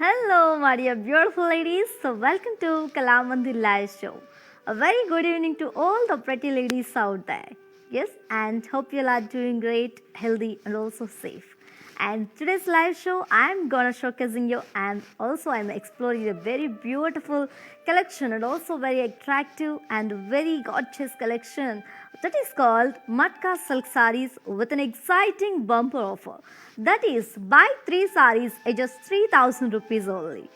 Hello, my dear beautiful ladies. So, welcome to Kalamandi Live Show. A very good evening to all the pretty ladies out there. Yes, and hope you are doing great, healthy, and also safe. And today's live show, I'm gonna showcasing you, and also I'm exploring a very beautiful collection and also very attractive and very gorgeous collection that is called Matka Silk Sarees with an exciting bumper offer. That is, buy 3 sarees at just 3000 rupees only.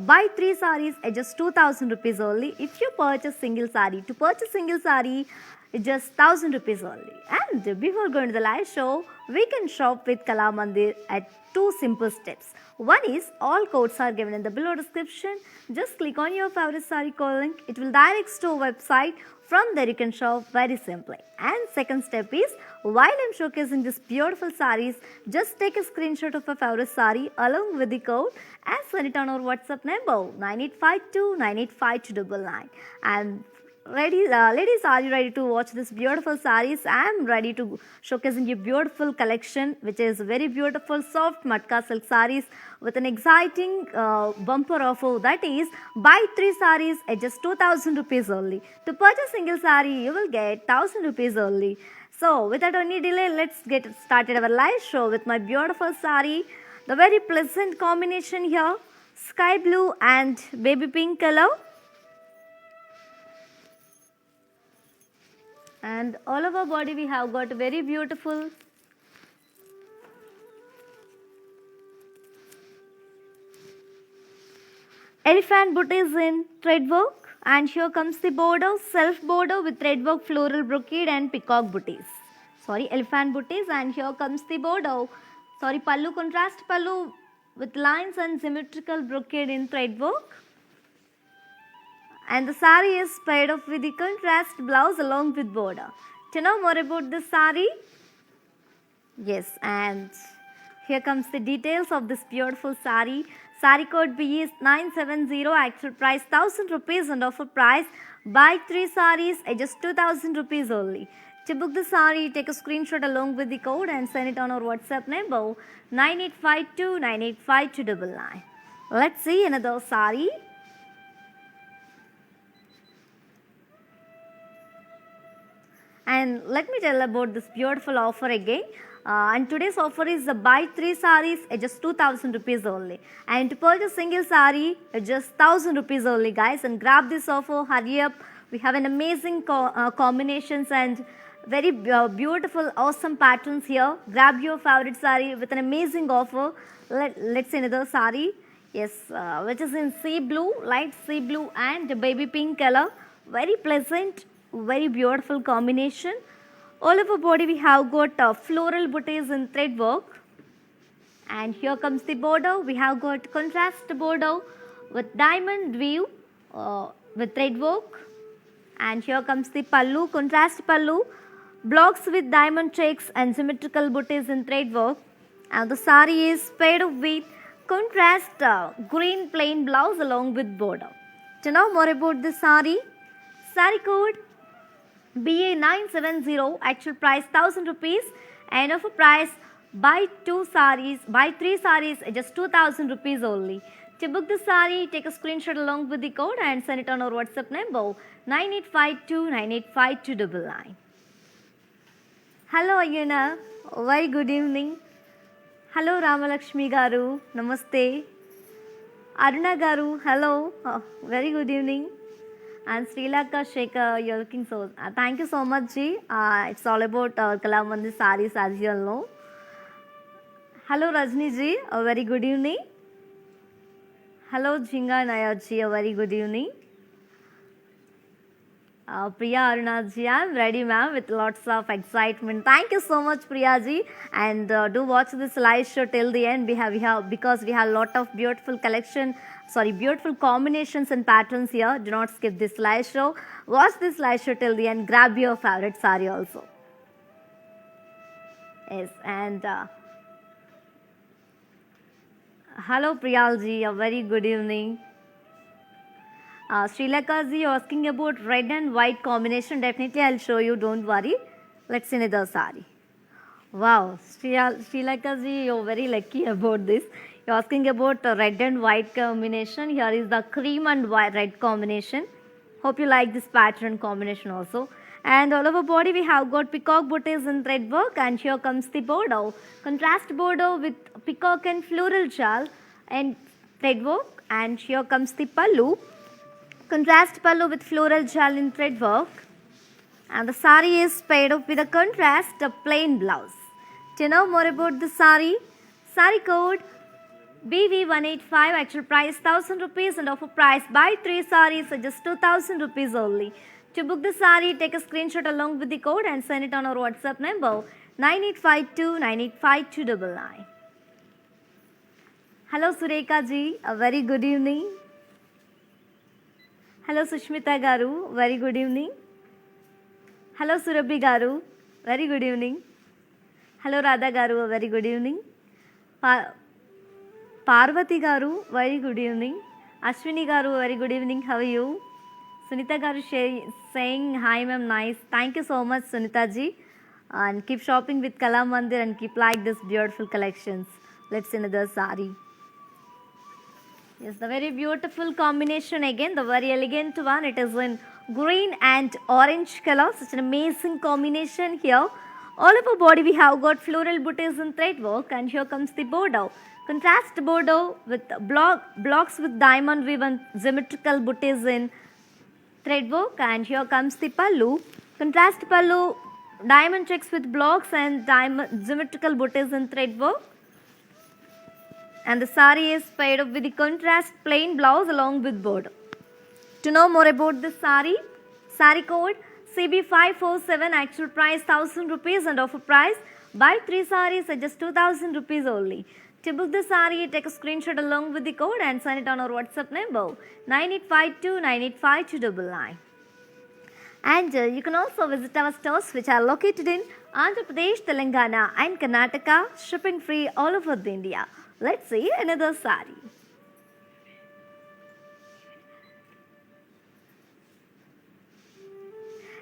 Buy 3 sarees at just 2000 rupees only if you purchase single saree. To purchase single saree, it's just 1000 rupees only. And before going to the live show, we can shop with Kala Mandir at two simple steps. One is all codes are given in the below description. Just click on your favorite saree code link. It will direct to our website. From there you can shop very simply. And second step is, while I'm showcasing this beautiful sarees, just take a screenshot of a favorite saree along with the code and send it on our WhatsApp number 9852985299. And ladies, are you ready to watch this beautiful sarees? I am ready to showcasing you beautiful collection, which is very beautiful soft matka silk sarees with an exciting bumper offer. That is, buy 3 sarees at just 2000 rupees only. To purchase single saree, you will get 1000 rupees only. So, without any delay, let's get started our live show with my beautiful saree. The very pleasant combination here, sky blue and baby pink color. And all over body we have got very beautiful elephant booties in thread work, and here comes the border, self border with thread work, floral brocade and peacock booties. Sorry, elephant booties, and here comes the border. Sorry, pallu, contrast pallu with lines and symmetrical brocade in thread work. And the saree is paired up with the contrast blouse along with border. To know more about this saree? Yes, and here comes the details of this beautiful saree. Saree code B is 970, actual price 1000 rupees and offer price buy 3 sarees at just 2000 rupees only. To book the saree, take a screenshot along with the code and send it on our WhatsApp number 9852985299. Let's see another saree. And let me tell about this beautiful offer again. And today's offer is the buy 3 sarees at just 2000 rupees only. And to purchase single saree at just 1000 rupees only, guys. And grab this offer, hurry up. We have an amazing combinations and very beautiful, awesome patterns here. Grab your favorite saree with an amazing offer. Let's see another saree. Yes, which is in sea blue, light sea blue and baby pink color. Very pleasant, very beautiful combination. All over body we have got floral booties in thread work, and here comes the border. We have got contrast border with diamond weave with thread work, and here comes the pallu, contrast pallu, blocks with diamond checks and symmetrical booties in thread work, and the saree is paired with contrast green plain blouse along with border. To know more about this saree, saree code BA970, actual price 1000 rupees and offer price buy 3 sarees at just 2000 rupees only. To book the saree, take a screenshot along with the code and send it on our WhatsApp number 9852985299. Hello Ayyana, very good evening. Hello Ramalakshmi garu, namaste. Aruna garu, hello, very good evening. And Sri Lanka Shekhar, you're looking so. Thank you so much, Ji. It's all about Kala Mandir sarees, as you all know. Hello, Rajni Ji. A very good evening. Hello, Jinga Nayar Ji. A very good evening. Priya Aruna Ji, I'm ready, ma'am, with lots of excitement. Thank you so much, Priya Ji. And do watch this live show till the end. Because we have a lot of beautiful collection. Beautiful combinations and patterns here. Do not skip this live show. Watch this live show till the end. Grab your favorite saree also. Yes, and hello Priyal ji, a very good evening. Sri Lanka ji, asking about red and white combination. Definitely I'll show you, don't worry. Let's see another saree. Wow, Sri Lanka ji, you're very lucky about this. You're asking about red and white combination. Here is the cream and white red combination. Hope you like this pattern combination also. And all over body we have got peacock booties in thread work, and here comes the bordeaux. Contrast bordeaux with peacock and floral jal and thread work, and here comes the pallu. Contrast pallu with floral jal in thread work, and the sari is paired up with a contrast plain blouse. Do you know more about the sari? Sari code BV185, actual price 1000 rupees and offer price buy 3 saris at just 2000 rupees only. To book the sari, take a screenshot along with the code and send it on our WhatsApp number 9852985299. Hello Sureka ji, a very good evening. Hello Sushmita garu, very good evening. Hello Surabhi garu, very good evening. Hello Radha garu, a very good evening. Parvati garu, very good evening. Ashwini garu, very good evening. How are you? Sunita garu saying hi ma'am, nice. Thank you so much Sunita ji. And keep shopping with Kala Mandir and keep like this beautiful collections. Let's see another sari. Yes, the very beautiful combination again, the very elegant one. It is in green and orange color. Such an amazing combination here. All over body we have got floral booties in thread work, and here comes the bordeaux. Contrast bordeaux with blocks with diamond weave and symmetrical booties in thread work, and here comes the pallu. Contrast pallu, diamond checks with blocks and diamond symmetrical booties in thread work, and the sari is paired up with the contrast plain blouse along with border. To know more about this sari, sari code CB547, actual price 1000 rupees and offer price buy 3 saris at just 2000 rupees only. To book the sari, take a screenshot along with the code and send it on our WhatsApp number 9852985299. And you can also visit our stores which are located in Andhra Pradesh, Telangana and Karnataka, shipping free all over India. Let's see another sari.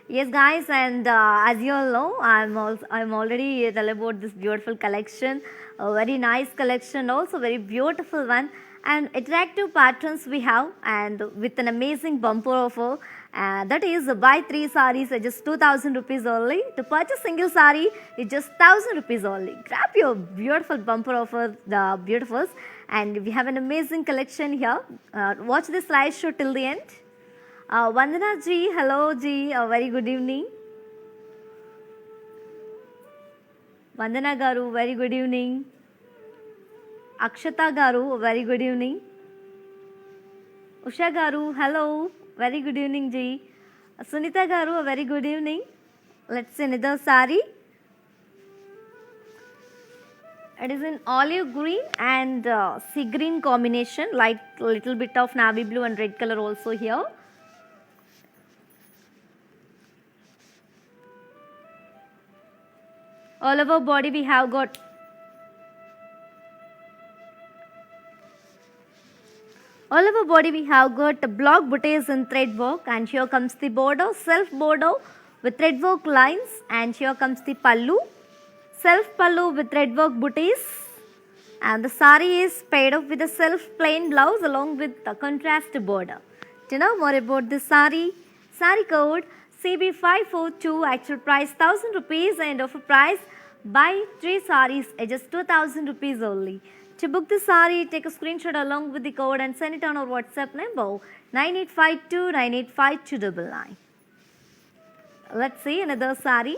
Yes guys, and as you all know, I'm already tell about this beautiful collection, a very nice collection, also very beautiful one, and attractive patterns we have, and with an amazing bumper offer, that is buy 3 saris at just 2000 rupees only. To purchase single sari it's just 1000 rupees only. Grab your beautiful bumper offer, the beautifuls, and we have an amazing collection here. Watch this live show till the end. Vandana ji, hello ji, very good evening. Vandana garu, very good evening. Akshata garu, very good evening. Usha garu, hello, very good evening ji. Sunita garu, very good evening. Let's see another sari. It is in olive green and sea green combination, like little bit of navy blue and red color also here. All over body we have got block booties in thread work, and here comes the bordeaux, self bordeaux with thread work lines, and here comes the pallu, self pallu with thread work booties, and the sari is paired up with a self plain blouse along with the contrast border. To know more about this sari, sari code CB542, actual price 1000 rupees and offer price buy 3 saris at just 2000 rupees only. To book the sari, take a screenshot along with the code and send it on our WhatsApp number 9852985299. Let's see another sari.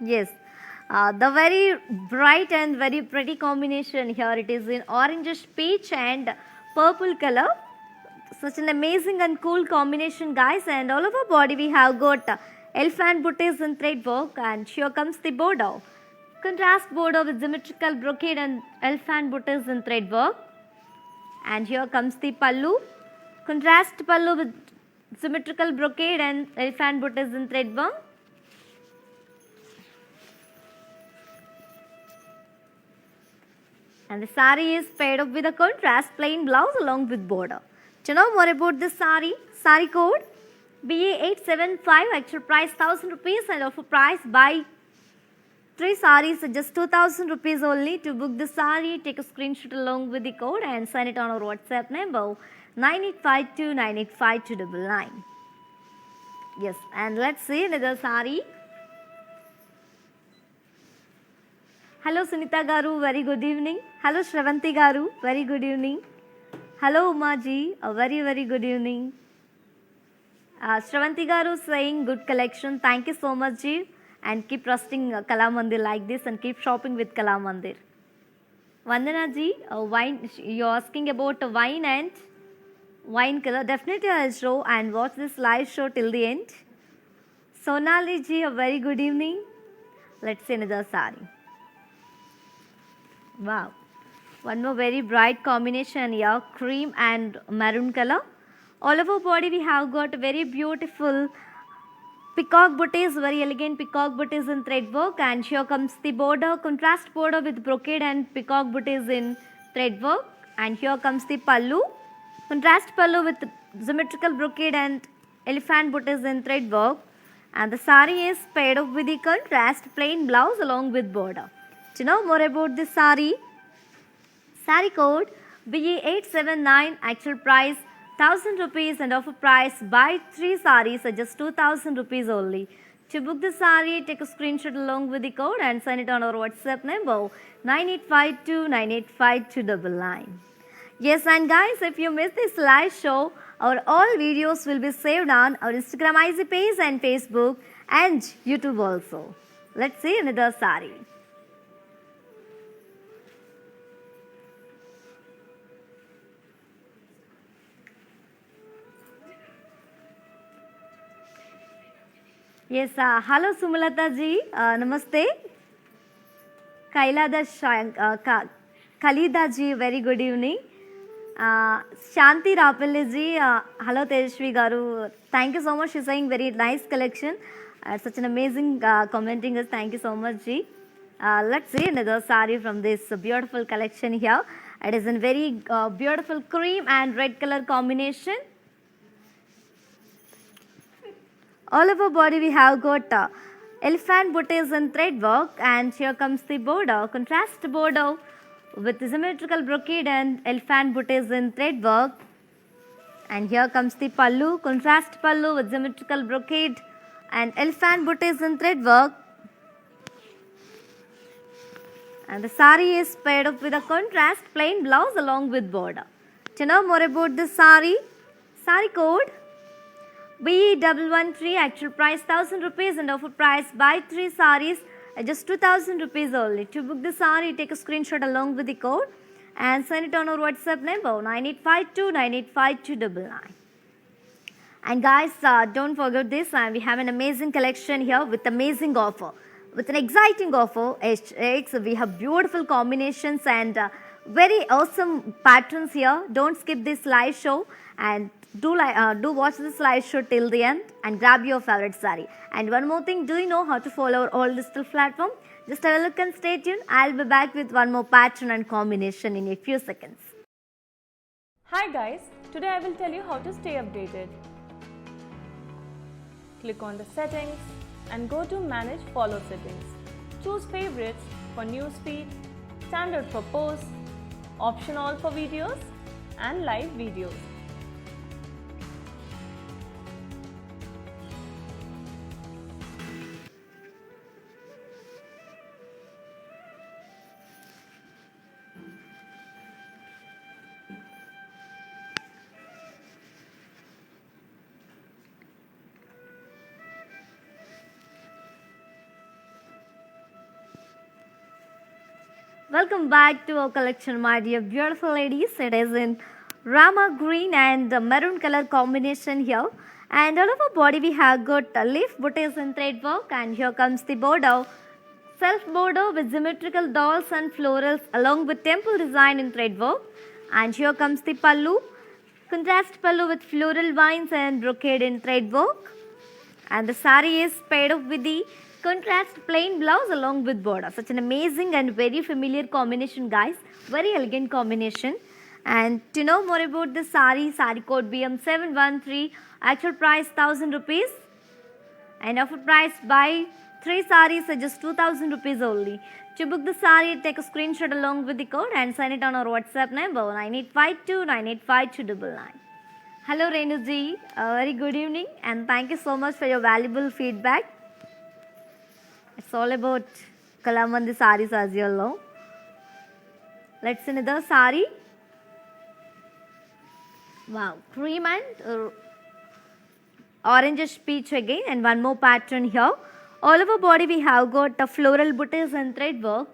Yes, the very bright and very pretty combination here. It is in orangish peach and purple color. Such an amazing and cool combination guys, and all over body we have got elephant booties in thread work, and here comes the bordeaux. Contrast bordeaux with symmetrical brocade and elephant booties in thread work, and here comes the pallu. Contrast pallu with symmetrical brocade and elephant booties in thread work. And the sari is paired up with a contrast plain blouse along with border. To know more about this sari, sari code BA875, actual price 1000 rupees and offer price buy 3 sarees at just 2000 rupees only. To book the saree, take a screenshot along with the code and send it on our WhatsApp number 9852985299. Yes, and let's see another saree. Hello Sunita Garu, very good evening. Hello Shravanti Garu, very good evening. Hello Umaji, a very good evening. Shravanti Garu saying good collection. Thank you so much Ji, and keep trusting Kalamandir like this and keep shopping with Kalamandir. Vandana Ji, wine, you're asking about wine and wine color. Definitely I'll show and watch this live show till the end. Sonali Ji, a very good evening. Let's see another saree. Wow, one more very bright combination here, cream and maroon color. All over body we have got very beautiful peacock booties, very elegant peacock booties in thread work, and here comes the border, contrast border with brocade and peacock booties in thread work, and here comes the pallu, contrast pallu with symmetrical brocade and elephant booties in thread work, and the saree is paired up with the contrast plain blouse along with border. To know more about this saree code BE879, actual price 1000 rupees and offer price buy 3 sarees at just 2000 rupees only. To book the saree, take a screenshot along with the code and send it on our WhatsApp number 9852985299. Yes, and guys, if you missed this live show, our all videos will be saved on our Instagram IG page and Facebook and YouTube also. Let's see another saree. Yes, hello Sumulata ji, namaste. Kalida ji, very good evening. Shanti Rapalli ji, hello Tejashwi Garu, thank you so much. She's saying very nice collection. Such an amazing commenting us. Thank you so much ji. Let's see another saree from this beautiful collection here. It is in very beautiful cream and red color combination. All over body we have got elephant booties in thread work, and here comes the border, contrast border with symmetrical brocade and elephant booties in thread work, and here comes the pallu, contrast pallu with symmetrical brocade and elephant booties in thread work, and the saree is paired up with a contrast plain blouse along with border. To know more about this saree code BE113, actual price 1000 rupees and offer price buy 3 sarees at just 2000 rupees only. To book the saree, take a screenshot along with the code and send it on our WhatsApp number 9852985299. And guys, don't forget this, we have an amazing collection here with amazing offer, with an exciting offer. We have beautiful combinations and very awesome patterns here. Don't skip this live show and do watch this live show till the end and grab your favorite saree. And one more thing, do you know how to follow our all digital platform? Just have a look and stay tuned. I'll be back with one more pattern and combination in a few seconds. Hi guys, today I will tell you how to stay updated. Click on the settings and go to manage follow settings. Choose favorites for newsfeed, standard for posts, option all for videos and live videos. Welcome back to our collection, my dear beautiful ladies. It is in Rama green and maroon color combination here. And all over body we have got leaf booties in thread work, and here comes the border, self border with symmetrical dolls and florals along with temple design in thread work. And here comes the pallu, contrast pallu with floral vines and brocade in thread work. And the saree is paired up with the contrast plain blouse along with border. Such an amazing and very familiar combination, guys. Very elegant combination. And to know more about this saree code BM713, actual price 1000 rupees and offer price buy 3 sarees at just 2000 rupees only. To book the saree, take a screenshot along with the code and send it on our WhatsApp number 9852985299. Hello Renuji, a very good evening and thank you so much for your valuable feedback. It's all about Kalamandi sarees as you all know. Let's see another saree. Wow, cream and orangish peach again, and one more pattern here. All over body we have got a floral booties and thread work,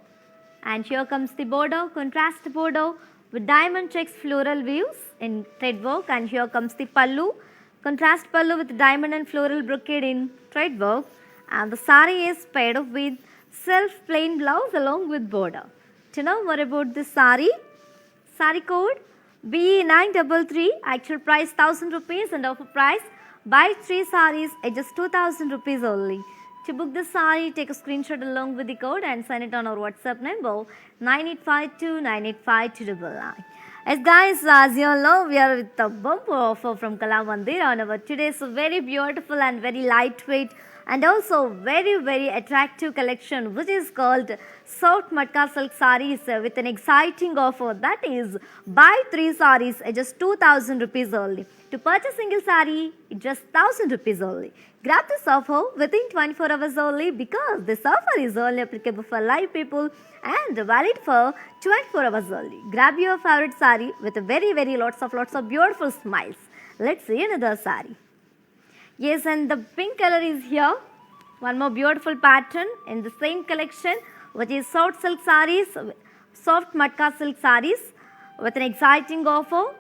and here comes the border, contrast border with diamond checks floral weaves in thread work, and here comes the pallu, contrast pallu with diamond and floral brocade in thread work, and the saree is paired up with self plain blouse along with border. To know more about this saree, saree code BE933, actual price 1000 rupees and offer price buy 3 sarees at just 2000 rupees only. To book the saree, take a screenshot along with the code and send it on our WhatsApp number 9852985299. As guys, as you all know, we are with a bumper offer from Kalamandir on our today's very beautiful and very lightweight and also very attractive collection, which is called soft matka silk sarees with an exciting offer, that is buy 3 sarees at just 2000 rupees only. To purchase single saree, it's just 1000 rupees only. Grab this offer within 24 hours only, because this offer is only applicable for live people and valid for 24 hours only. Grab your favorite saree with very lots of beautiful smiles. Let's see another saree. Yes, and the pink color is here. One more beautiful pattern in the same collection, which is soft silk sarees, soft matka silk sarees with an exciting offer.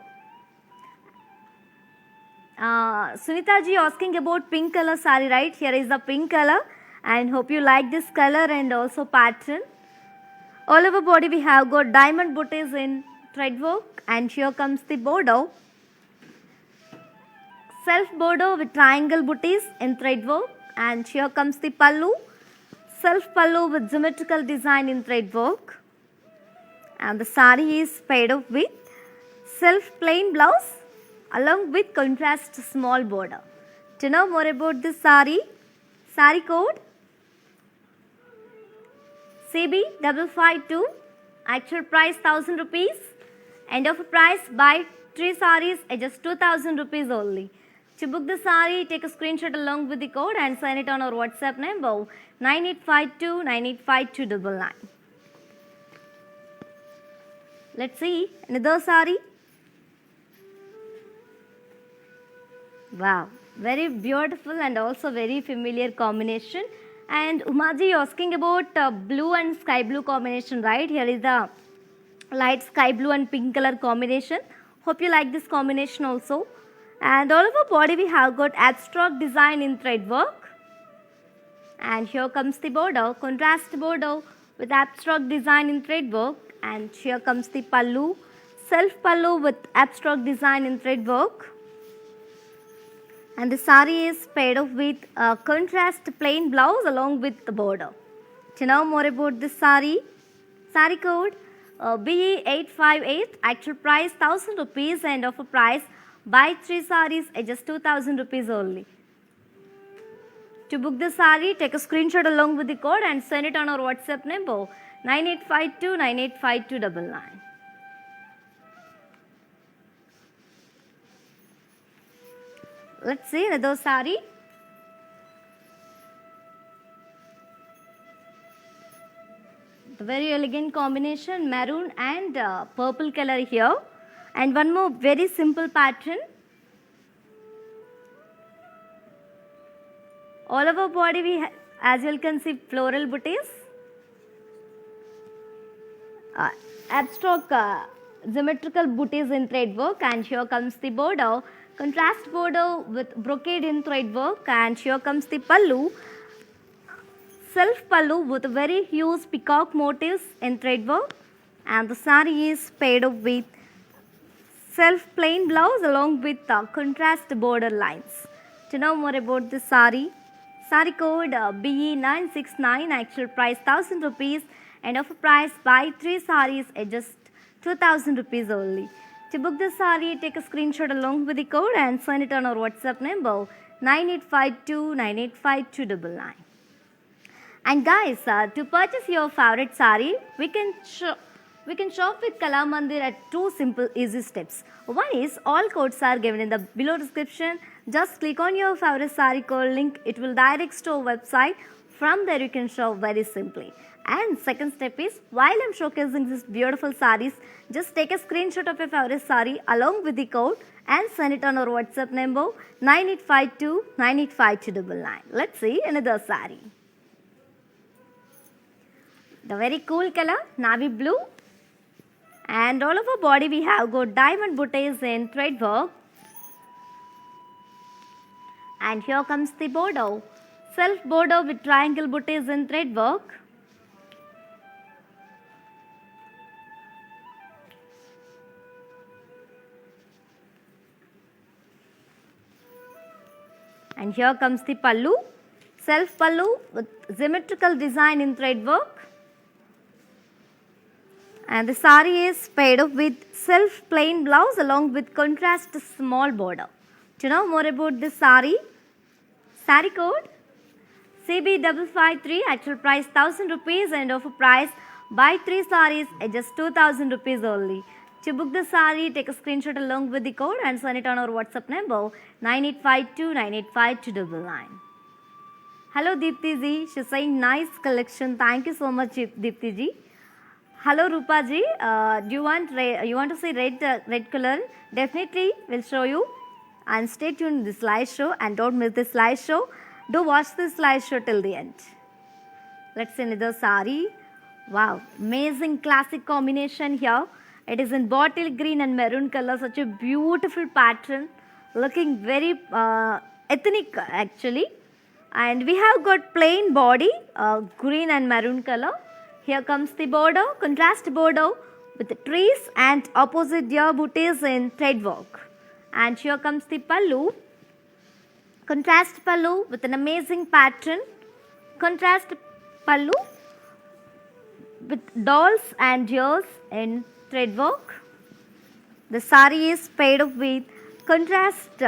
Sunita ji asking about pink color saree, right? Here is the pink color, and hope you like this color and also pattern. All over body we have got diamond booties in thread work, and here comes the border. Self border with triangle booties in thread work, and here comes the pallu. Self pallu with geometrical design in thread work, and the saree is paired up with self plain blouse along with contrast small border. To know more about this saree, saree code CB552, actual price 1000 rupees, end of price buy 3 sarees at just 2000 rupees only. To book the saree, take a screenshot along with the code and send it on our WhatsApp number 9852985299. Let's see another saree. Wow, very beautiful and also very familiar combination. And Umaji asking about blue and sky blue combination, right? Here is the light sky blue and pink color combination. Hope you like this combination also. And all over body we have got abstract design in thread work. And here comes the border, contrast border with abstract design in thread work. And here comes the pallu, self pallu with abstract design in thread work. And the saree is paired up with a contrast plain blouse along with the border. To know more about this saree, saree code BE858, actual price 1000 rupees and offer price buy 3 sarees at just 2000 rupees only. To book the saree, take a screenshot along with the code and send it on our WhatsApp number 9852985299. Let's see another saree. The very elegant combination, maroon and purple color here, and one more very simple pattern. All over body we as you can see floral booties, abstract geometrical booties in thread work, and here comes the border, contrast border with brocade in thread work, and here comes the pallu, self pallu with very huge peacock motifs in thread work, and the saree is paired up with self plain blouse along with contrast border lines. To know more about this saree, saree code BE969, actual price 1000 rupees and offer price buy 3 sarees at just 2000 rupees only. To book this saree, take a screenshot along with the code and send it on our WhatsApp number 9852985299. And guys, to purchase your favorite sari, we can shop with Kala Mandir at two simple easy steps. One is all codes are given in the below description. Just click on your favorite sari code link. It will direct to our website. From there you can shop very simply. And second step is, while I'm showcasing these beautiful saris, just take a screenshot of your favorite sari along with the code and send it on our WhatsApp number 9852 985299. Let's see another sari. The very cool color, navy blue, and all over body we have got diamond booties in thread work. And here comes the border, self border with triangle booties in thread work. And here comes the pallu, self pallu with symmetrical design in thread work. And the sari is paired up with self plain blouse along with contrast small border. To know more about this sari, sari code CB553, actual price 1000 rupees and offer price buy 3 saris at just 2000 rupees only. To book the sari, take a screenshot along with the code and send it on our WhatsApp number 9852 985299. Hello Deepti ji, she's saying nice collection. Thank you so much Deepti ji. Hello Rupa ji, do you want to see red color? Definitely we'll show you. And stay tuned in the slideshow and don't miss the slideshow. Do watch the slideshow till the end. Let's see another sari. Wow, amazing classic combination here. It is in bottle green and maroon color, such a beautiful pattern, looking very ethnic actually. And we have got plain body, green and maroon color. Here comes the border, contrast border with the trees and opposite deer booties in thread work. And here comes the pallu, contrast pallu with an amazing pattern, contrast pallu with dolls and deers in thread work. The sari is paired up with contrast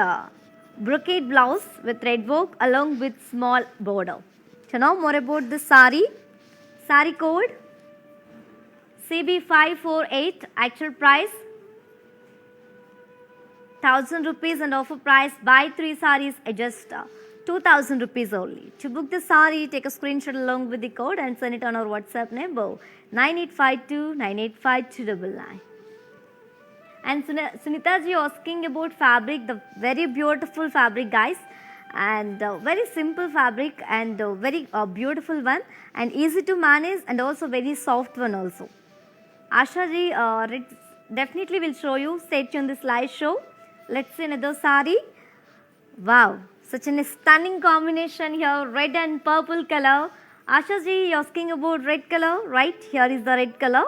brocade blouse with thread work along with small border. To know more about this sari, sari code CB548, actual price 1000 rupees and offer price buy 3 saris at just 2000 rupees only. To book the sari, take a screenshot along with the code and send it on our WhatsApp number 9852 985299. And Sunita ji asking about fabric, the very beautiful fabric guys, and very simple fabric and very beautiful one and easy to manage and also very soft one also. Asha ji definitely will show you. Stay tuned this live show. Let's see another sari. Wow, such a stunning combination here, red and purple color. Asha ji, you're asking about red color, right? Here is the red color.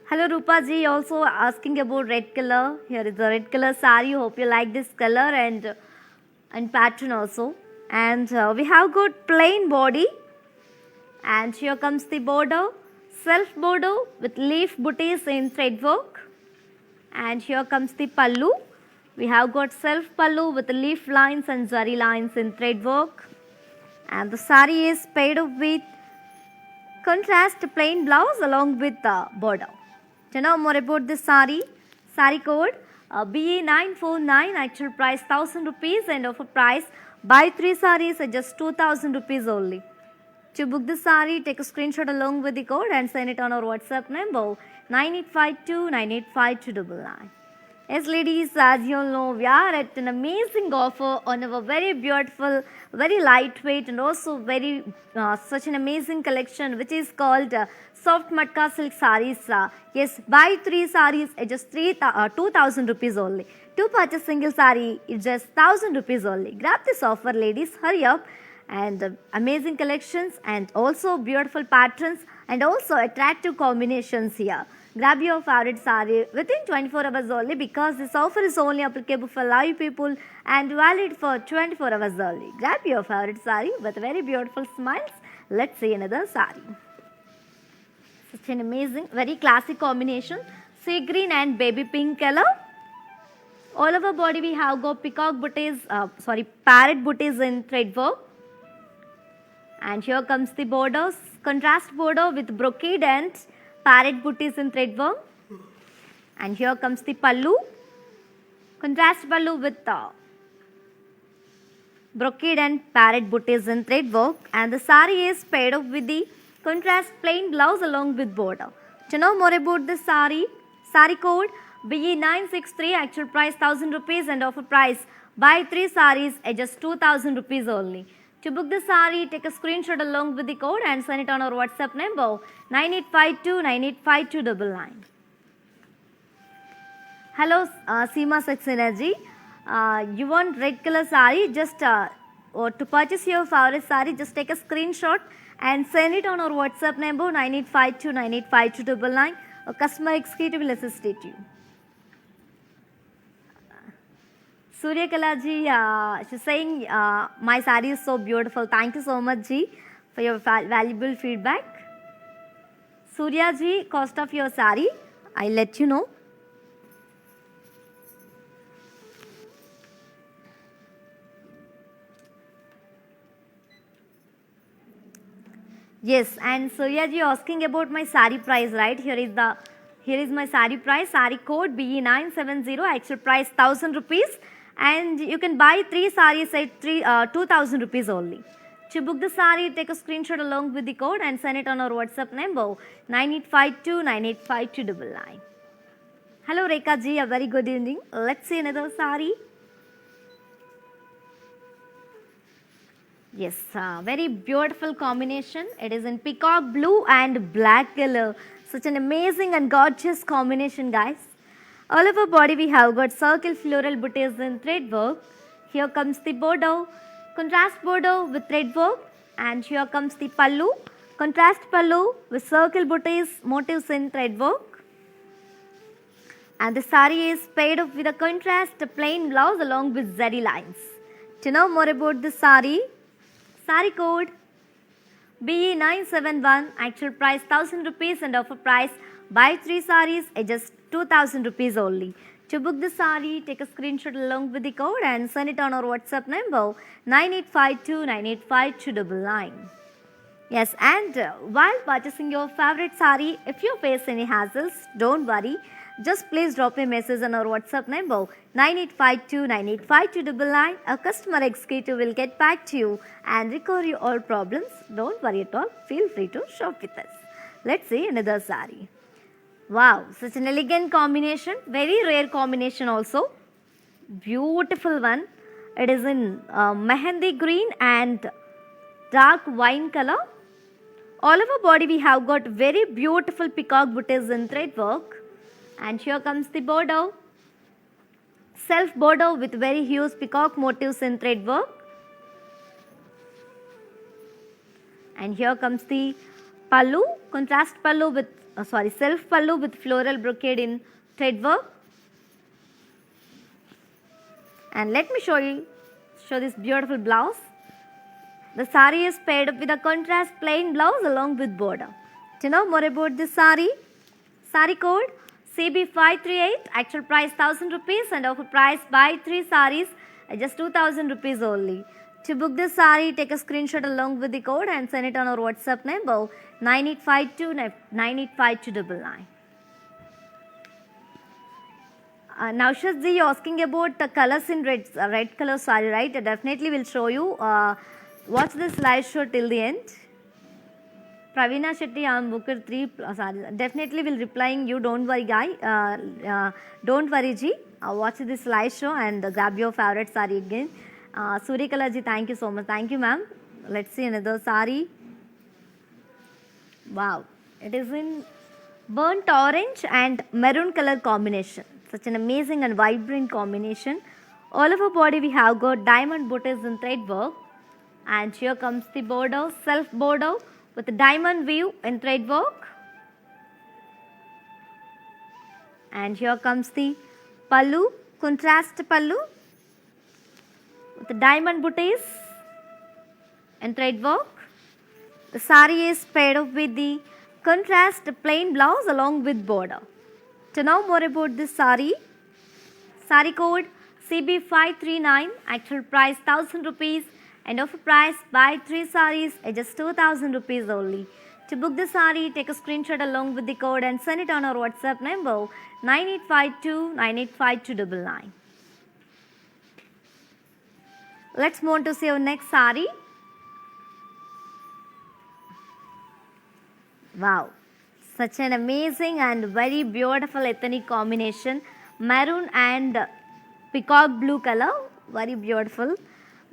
Hello Rupa ji, also asking about red color. Here is the red color sari. Hope you like this color and pattern also. And we have got plain body. And here comes the border, self border with leaf booties in thread work. And here comes the pallu. We have got self pallu with leaf lines and zari lines in thread work. And the sari is paired up with contrast plain blouse along with the border. To know more about this sari, sari code BE949, actual price 1000 rupees and offer price buy 3 saris at just 2000 rupees only. To book the sari, take a screenshot along with the code and send it on our WhatsApp number 9852 985299. Yes ladies, as you all know, we are at an amazing offer on our very beautiful, very lightweight and also very such an amazing collection which is called soft matka silk saris. Yes, buy 3 saris at just 2000 rupees only. To purchase single sari, it's just 1000 rupees only. Grab this offer ladies, hurry up. And amazing collections and also beautiful patterns and also attractive combinations here. Grab your favorite sari within 24 hours only because this offer is only applicable for live people and valid for 24 hours only. Grab your favorite sari with very beautiful smiles. Let's see another sari. Such an amazing, very classic combination. Sea green and baby pink color. All over body we have got peacock booties, parrot booties in thread work. And here comes the borders, contrast border with brocade and parrot booties in thread work. And here comes the pallu, contrast pallu with brocade and parrot booties in thread work. And the sari is paired up with the contrast plain blouse along with border. To know more about this sari code BE963, actual price 1000 rupees and offer price buy 3 saris at just 2000 rupees only. To book the sari, take a screenshot along with the code and send it on our WhatsApp number 9852985299. Hello Seema Sex Energy. You want red color sari, just or to purchase your favorite sari, just take a screenshot and send it on our WhatsApp number 9852985299. A customer executive will assist you. Surya Kalaji, she's saying my sari is so beautiful. Thank you so much Ji for your valuable feedback. Surya Ji, cost of your sari, I'll let you know. Yes, and Surya ji asking about my sari price, right? Here is my sari price, sari code BE970, actual price 1000 rupees, and you can buy 3 saris at 2000 rupees only. To book the sari, take a screenshot along with the code and send it on our WhatsApp number 9852985299. Hello Rekha ji, a very good evening. Let's see another sari. Yes, very beautiful combination. It is in peacock blue and black color. Such an amazing and gorgeous combination, guys. All over body we have got circle floral booties in thread work. Here comes the border, contrast border with thread work. And here comes the pallu, contrast pallu with circle booties, motifs in thread work. And the sari is paired up with a contrast plain blouse along with zari lines. To know more about the sari code BE971, actual price 1000 rupees and offer price buy 3 saris at just 2000 rupees only. To book the sari, take a screenshot along with the code and send it on our WhatsApp number 9852985299. Yes, and while purchasing your favorite sari, if you face any hassles, don't worry. Just please drop a message on our WhatsApp number 9852985299. A customer executive will get back to you and recover your all problems. Don't worry at all. Feel free to shop with us. Let's see another sari. Wow, such an elegant combination. Very rare combination also. Beautiful one. It is in mehendi green and dark wine color. All over body we have got very beautiful peacock booties in thread work. And here comes the border, self border with very huge peacock motifs in thread work. And here comes the pallu, contrast pallu with, self pallu with floral brocade in thread work. And let me show this beautiful blouse. The sari is paired up with a contrast plain blouse along with border. To know more about this sari code CB538, actual price 1000 rupees and offer price buy 3 saris at just 2000 rupees only. To book this sari, take a screenshot along with the code and send it on our WhatsApp number 9852985299. Naushad ji, asking about the colors in red color sari, right? I definitely will show you. Watch this live show till the end. Praveena Shetty, I am booked 3 saris. Definitely will replying you. Don't worry, guy. Don't worry, ji. Watch this live show and grab your favorite sari again. Surikala ji, thank you so much. Thank you, ma'am. Let's see another sari. Wow, it is in burnt orange and maroon color combination. Such an amazing and vibrant combination. All over body we have got diamond booties in thread work. And here comes the border, self border with a diamond weave in thread work. And here comes the pallu, contrast pallu with the diamond booties and thread work. The sari is paired up with the contrast plain blouse along with border. To know more about this sari Sari code CB539, actual price 1000 rupees and offer price buy 3 saris at just 2000 rupees only. To book the sari, take a screenshot along with the code and send it on our WhatsApp number 9852985299. Let's move on to see our next sari. Wow, such an amazing and very beautiful ethnic combination, maroon and peacock blue color, very beautiful.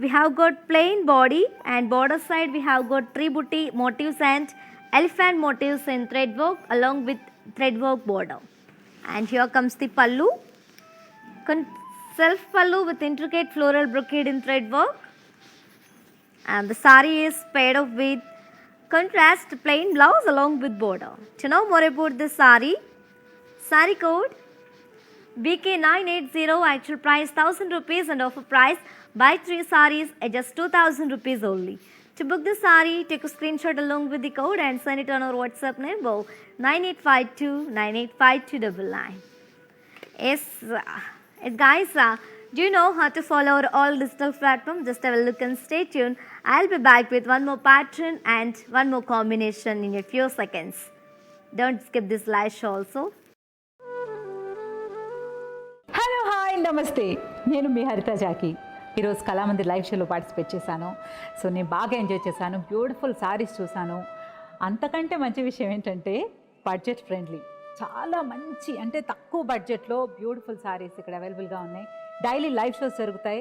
We have got plain body and border side we have got tree booty motifs and elephant motifs in thread work along with thread work border. And here comes the pallu, self pallu with intricate floral brocade in thread work. And the sari is paired up with contrast plain blouse along with border. To know more about this sari, sari code BK980, actual price 1000 rupees and offer price buy 3 saris at just 2000 rupees only. To book the sari, take a screenshot along with the code and send it on our WhatsApp number 9852985299. Yes, guys, do you know how to follow our all digital platforms? Just have a look and stay tuned. I'll be back with one more pattern and one more combination in a few seconds. Don't skip this live show also. Hello hi నమస్తే, నేను మీ హరిత Jackie. ఈరోజు Kalamandir live షోలో participate చేశాను. So నేను బాగా enjoy చేశాను. Beautiful saris చూశాను. అంతకంటే మంచి విషయం ఏంటంటే బడ్జెట్ ఫ్రెండ్లీ, చాలా మంచి అంటే తక్కువ బడ్జెట్లో బ్యూటిఫుల్ సారీస్ ఇక్కడ అవైలబుల్గా ఉన్నాయి. డైలీ లైవ్ షోస్ జరుగుతాయి.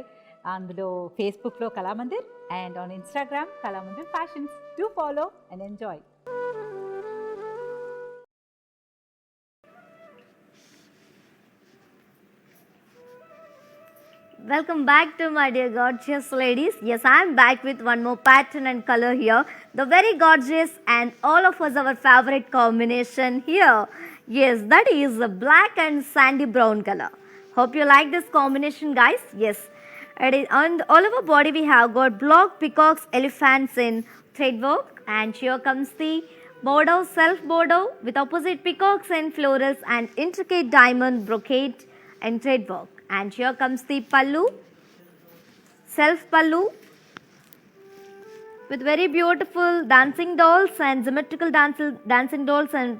అందులో ఫేస్బుక్లో Kalamandir and on Instagram Kalamandir fashions. Do follow and enjoy. Welcome back to my dear gorgeous ladies. Yes, I am back with one more pattern and color here. The very gorgeous and all of us our favorite combination here. Yes, that is the black and sandy brown color. Hope you like this combination, guys. Yes, it is on all over body we have got block peacocks, elephants in thread work, and here comes the border, self border with opposite peacocks and florals and intricate diamond brocade and thread work. And here comes the pallu, self pallu with very beautiful dancing dolls and symmetrical dancing dolls and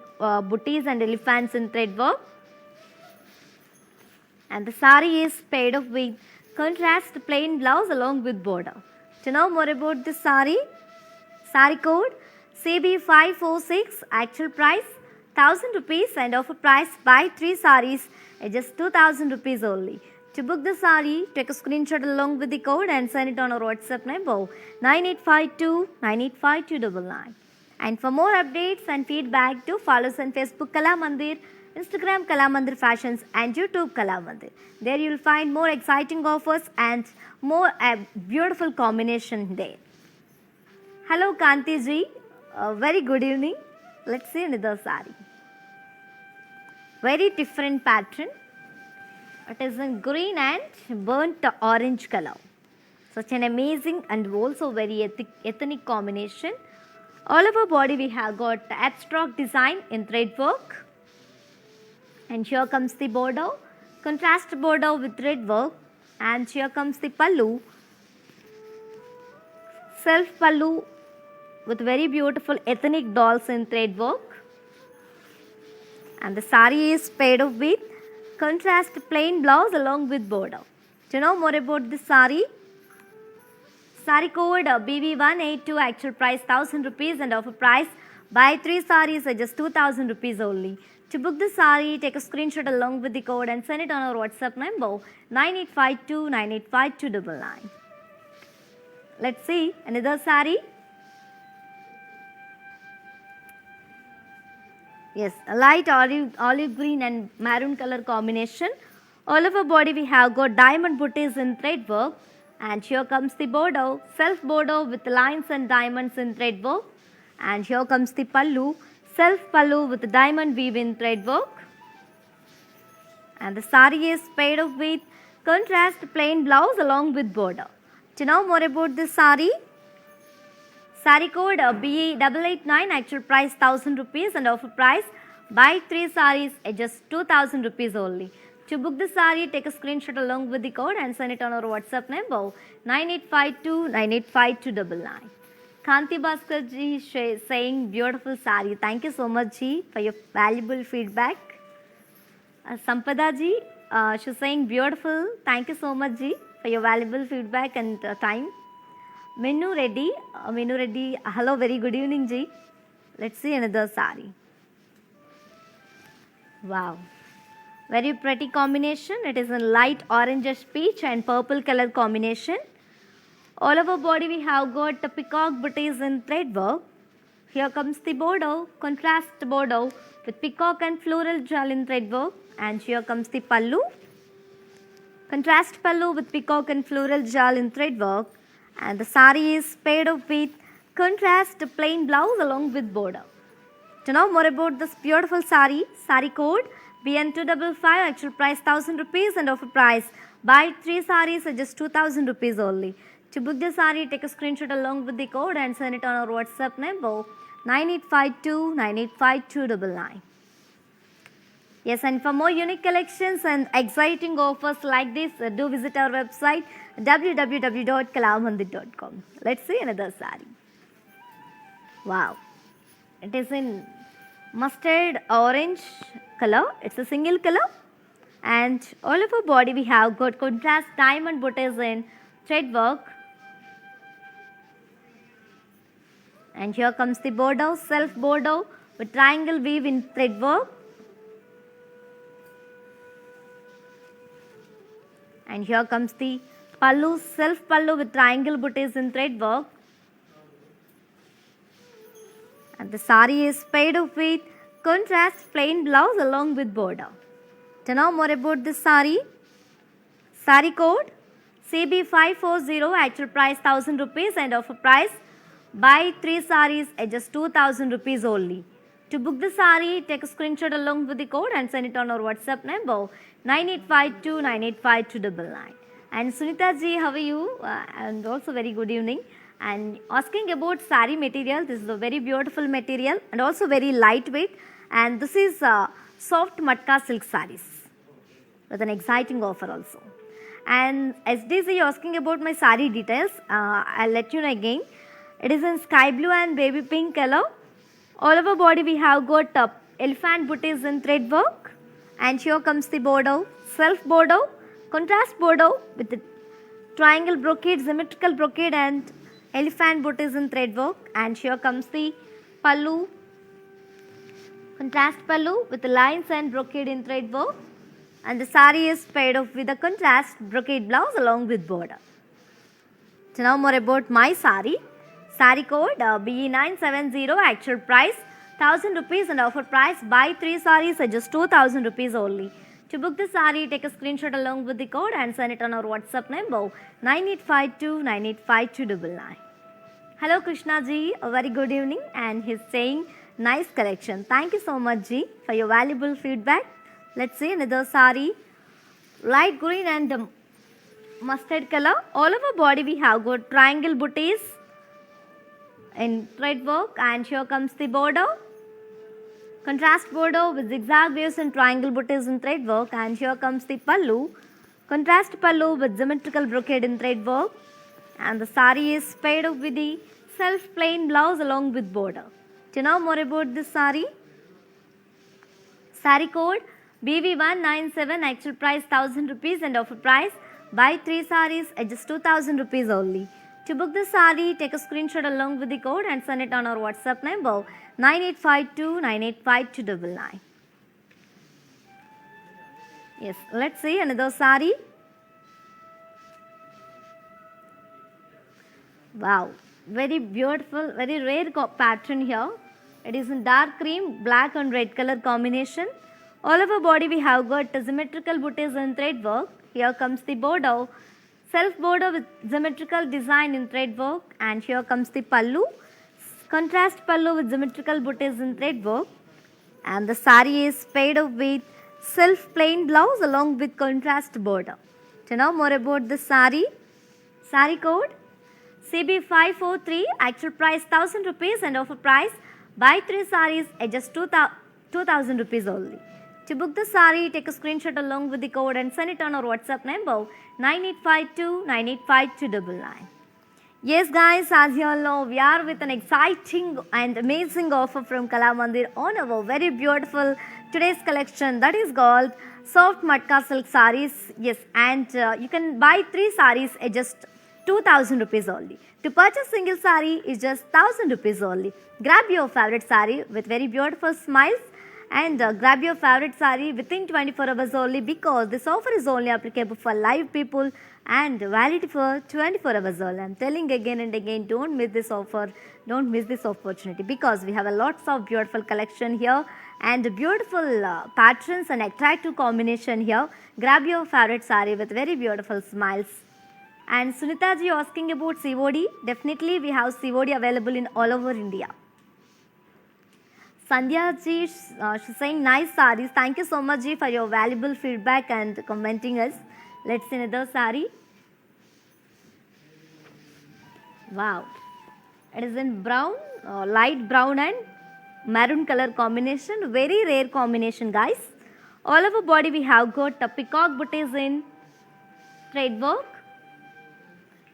booties and elephants in thread work. And the sari is paired up with contrast plain blouse along with border. To know more about this sari, sari code CB546, actual price 1000 rupees and offer price buy 3 saris at just 2000 rupees only. To book the sari, take a screenshot along with the code and send it on our WhatsApp number 9852985299. And for more updates and feedback, do follow us on Facebook Kalamandir, Instagram Kalamandir Fashions and YouTube Kalamandir. There you will find more exciting offers and more beautiful combination there. Hello Kanti ji, very good evening. Let's see another sari. Very different pattern. It is in green and burnt orange color. Such an amazing and also very ethnic combination. All over body we have got abstract design in thread work. And here comes the border, contrast border with thread work. And here comes the pallu, self pallu with very beautiful ethnic dolls in thread work. And the sari is paired up with contrast plain blouse along with border. To know more about this sari, sari code BB182, actual price 1000 rupees and offer price buy 3 saris at just 2000 rupees only. To book the sari, take a screenshot along with the code and send it on our WhatsApp number 9852985299. Let's see another sari. Yes, a light olive green and maroon color combination. All over body we have got diamond booties in thread work. And here comes the border, self border with lines and diamonds in thread work. And here comes the pallu, self pallu with diamond weave in thread work. And the sari is paired up with contrast plain blouse along with border. To know more about this sari, sari code BE889, actual price 1000 rupees and offer price buy 3 saris at just 2000 rupees only. To To book the saree, take a screenshot along with the code and send it on our WhatsApp number 9852985299. Kanti Bhaskar ji saying beautiful saree. Thank you so much ji for your valuable feedback. Sampada ji, she's saying beautiful. Thank you so much ji for your valuable feedback and time. Menu Reddy, hello, very good evening ji. Let's see another saree. Wow, very pretty combination. It is in light orangish peach and purple color combination. All over body we have got the peacock booties in thread work. Here comes the border, contrast border with peacock and floral jewel in thread work. And here comes the pallu, contrast pallu with peacock and floral jewel in thread work. And the saree is paired up with contrast plain blouse along with border. To know more about this beautiful saree, saree code BN255, actual price 1000 rupees and offer price buy 3 sarees at just 2000 rupees only. To book the saree, take a screenshot along with the code and send it on our WhatsApp number 9852985299. Yes, and for more unique collections and exciting offers like this, do visit our website www.kalamandir.com. Let's see another saree. Wow, it is in mustard orange color. It's a single color, and all over body we have got contrast diamond booties in thread work. And here comes the border, self border with triangle weave in thread work. And here comes the pallu, self pallu with triangle booties in thread work. And the saree is paired up with contrast plain blouse along with border. To know more about this saree, saree code CB540, actual price 1000 rupees and offer price buy 3 sarees at just 2000 rupees only. To book the saree, take a screenshot along with the code and send it on our WhatsApp number 9852985299. And Sunita ji, how are you? And also very good evening. And asking about saree material, this is a very beautiful material and also very lightweight. And this is soft matka silk sarees with an exciting offer also. And SDC asking about my saree details. I'll let you know again. It is in sky blue and baby pink color. All over body we have got elephant booties in thread work. And here comes the border, self border, contrast border with the triangle brocade, symmetrical brocade and elephant booties in thread work. And here comes the pallu, contrast pallu with the lines and brocade in thread work. And the saree is paired up with a contrast brocade blouse along with border. So now more about my saree. Saree code BE970, actual price 1000 rupees and offer price buy 3 sarees at just 2000 rupees only. To book the saree, take a screenshot along with the code and send it on our WhatsApp number 9852985299. Hello Krishna ji, a very good evening, and he's saying nice collection. Thank you so much ji for your valuable feedback. Let's see another saree, light green and mustard color. All over body we have got triangle booties in thread work, and here comes the border, contrast border with zigzag waves and triangle booties in thread work. And here comes the pallu, contrast pallu with symmetrical brocade in thread work. And the saree is paired up with the self plain blouse along with border. To know more about this saree, saree code BV197, actual price 1000 rupees and offer price buy 3 sarees at just 2000 rupees only. To book the saree, take a screenshot along with the code and send it on our WhatsApp number 9852985299. Yes, let's see another saree. Wow, very beautiful, very rare pattern here. It is in dark cream, black and red color combination. All over body we have got symmetrical booties and thread work. Here comes the border, self border with symmetrical design in thread work. And here comes the pallu, contrast pallu with symmetrical booties in thread work. And the saree is paired up with self plain blouse along with contrast border. To know more about this saree, saree code CB543, actual price 1000 rupees and offer price buy 3 sarees at just 2000 rupees only. To book the sari, take a screenshot along with the code and send it on our WhatsApp number 9852985299. Yes, guys, as you all know, we are with an exciting and amazing offer from Kalamandir on our very beautiful today's collection that is called Soft Matka Silk Saris. Yes, and you can buy 3 saris at just 2000 rupees only. To purchase single sari is just 1000 rupees only. Grab your favorite sari with very beautiful smiles and grab your favorite sari within 24 hours only, because this offer is only applicable for live people and valid for 24 hours only. I am telling again and again, don't miss this offer, don't miss this opportunity, because we have a lots of beautiful collection here and beautiful patterns and attractive combination here. Grab your favorite sari with very beautiful smiles. And Sunita ji asking about COD. Definitely we have COD available in all over India. Sandhya ji, she's saying nice saris. Thank you so much ji for your valuable feedback and commenting us. Let's see another sari. Wow. It is in brown, light brown and maroon color combination. Very rare combination, guys. All over body we have got peacock booties in thread work.